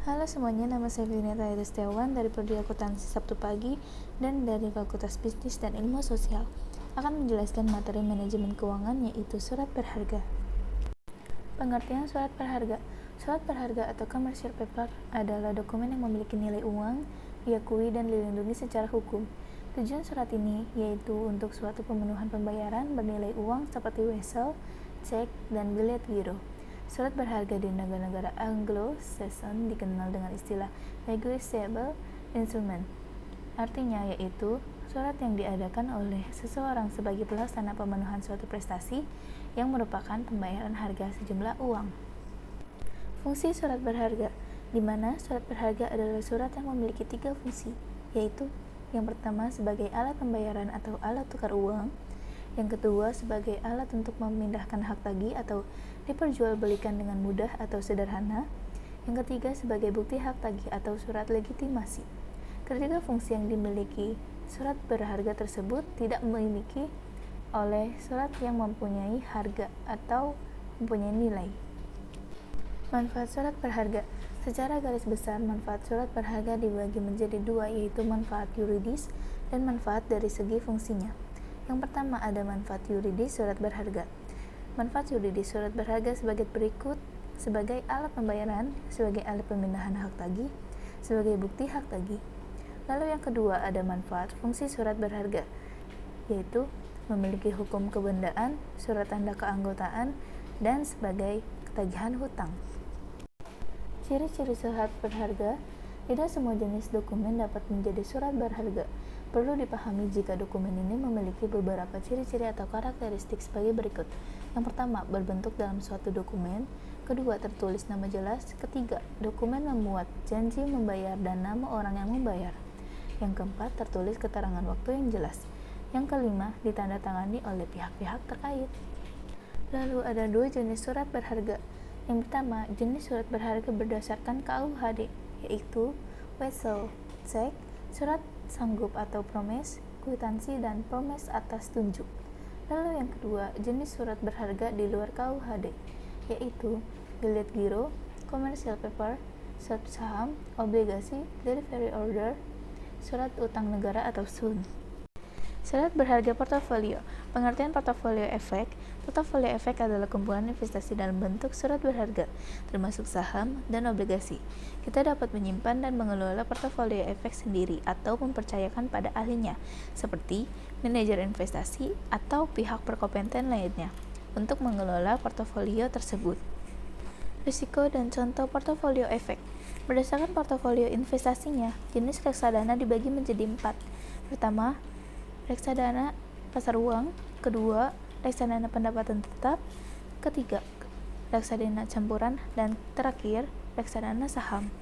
Halo semuanya, nama saya Vineta Setiawan dari Prodi Akuntansi Sabtu Pagi dan dari Fakultas Bisnis dan Ilmu Sosial akan menjelaskan materi manajemen keuangan, yaitu surat berharga. Pengertian surat berharga. Surat berharga atau commercial paper adalah dokumen yang memiliki nilai uang, diakui dan dilindungi secara hukum. Tujuan surat ini yaitu untuk suatu pemenuhan pembayaran bernilai uang seperti wesel, cek, dan bilet giro. Surat berharga di negara-negara Anglo-Saxon dikenal dengan istilah negotiable instrument. Artinya yaitu surat yang diadakan oleh seseorang sebagai pelaksana pemenuhan suatu prestasi yang merupakan pembayaran harga sejumlah uang. Fungsi surat berharga, di mana surat berharga adalah surat yang memiliki 3 fungsi, yaitu yang pertama sebagai alat pembayaran atau alat tukar uang, yang kedua sebagai alat untuk memindahkan hak tagih atau diperjualbelikan dengan mudah atau sederhana, yang ketiga sebagai bukti hak tagih atau surat legitimasi. Ketiga fungsi yang dimiliki surat berharga tersebut tidak memiliki oleh surat yang mempunyai harga atau mempunyai nilai. Manfaat surat berharga. Secara garis besar, manfaat surat berharga dibagi menjadi 2, yaitu manfaat yuridis dan manfaat dari segi fungsinya. Yang pertama ada manfaat yuridis surat berharga. Manfaat yuridis surat berharga sebagai berikut: sebagai alat pembayaran, sebagai alat pemindahan hak tagih, sebagai bukti hak tagih. Lalu yang kedua ada manfaat fungsi surat berharga, yaitu memiliki hukum kebendaan, surat tanda keanggotaan, dan sebagai ketagihan hutang. Ciri-ciri surat berharga. Tidak semua jenis dokumen dapat menjadi surat berharga. Perlu dipahami jika dokumen ini memiliki beberapa ciri-ciri atau karakteristik sebagai berikut. Yang pertama, berbentuk dalam suatu dokumen. Kedua, tertulis nama jelas. Ketiga, dokumen memuat janji membayar dan nama orang yang membayar. Yang keempat, tertulis keterangan waktu yang jelas. Yang kelima, ditandatangani oleh pihak-pihak terkait. Lalu ada 2 jenis surat berharga. Yang pertama, jenis surat berharga berdasarkan KUHD, yaitu wesel, cek, surat sanggup atau promes, kwitansi, dan promes atas tunjuk. Lalu yang kedua, jenis surat berharga di luar KUHD, yaitu bilet giro, commercial paper, surat saham, obligasi, delivery order, surat utang negara atau SUN. Surat berharga portofolio. Pengertian portofolio efek. Portofolio efek adalah kumpulan investasi dalam bentuk surat berharga, termasuk saham dan obligasi. Kita dapat menyimpan dan mengelola portofolio efek sendiri atau mempercayakan pada ahlinya, seperti manajer investasi atau pihak berkompeten lainnya, untuk mengelola portofolio tersebut. Risiko dan contoh portofolio efek. Berdasarkan portofolio investasinya, jenis reksadana dibagi menjadi 4. Pertama, reksadana pasar uang. Kedua, reksadana pendapatan tetap. Ketiga, reksadana campuran. Dan terakhir, reksadana saham.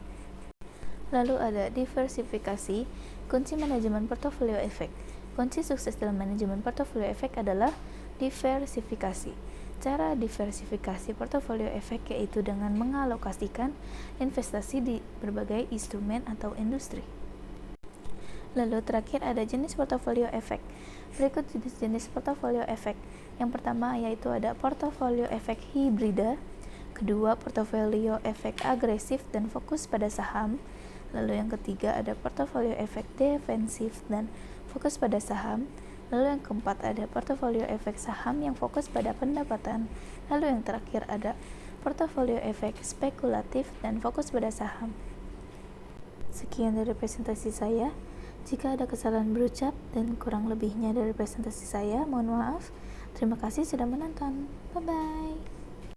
Lalu ada diversifikasi. Kunci manajemen portofolio efek. Kunci sukses dalam manajemen portofolio efek adalah diversifikasi. Cara diversifikasi portofolio efek yaitu dengan mengalokasikan investasi di berbagai instrumen atau industri. Lalu terakhir ada jenis portofolio efek. Berikut jenis-jenis portofolio efek. Yang pertama yaitu ada portofolio efek hibrida. Kedua, portofolio efek agresif dan fokus pada saham. Lalu yang ketiga ada portofolio efek defensif dan fokus pada saham. Lalu yang keempat ada portofolio efek saham yang fokus pada pendapatan. Lalu yang terakhir ada portofolio efek spekulatif dan fokus pada saham. Sekian dari presentasi saya. Jika ada kesalahan berucap dan kurang lebihnya dari presentasi saya, mohon maaf. Terima kasih sudah menonton. Bye-bye.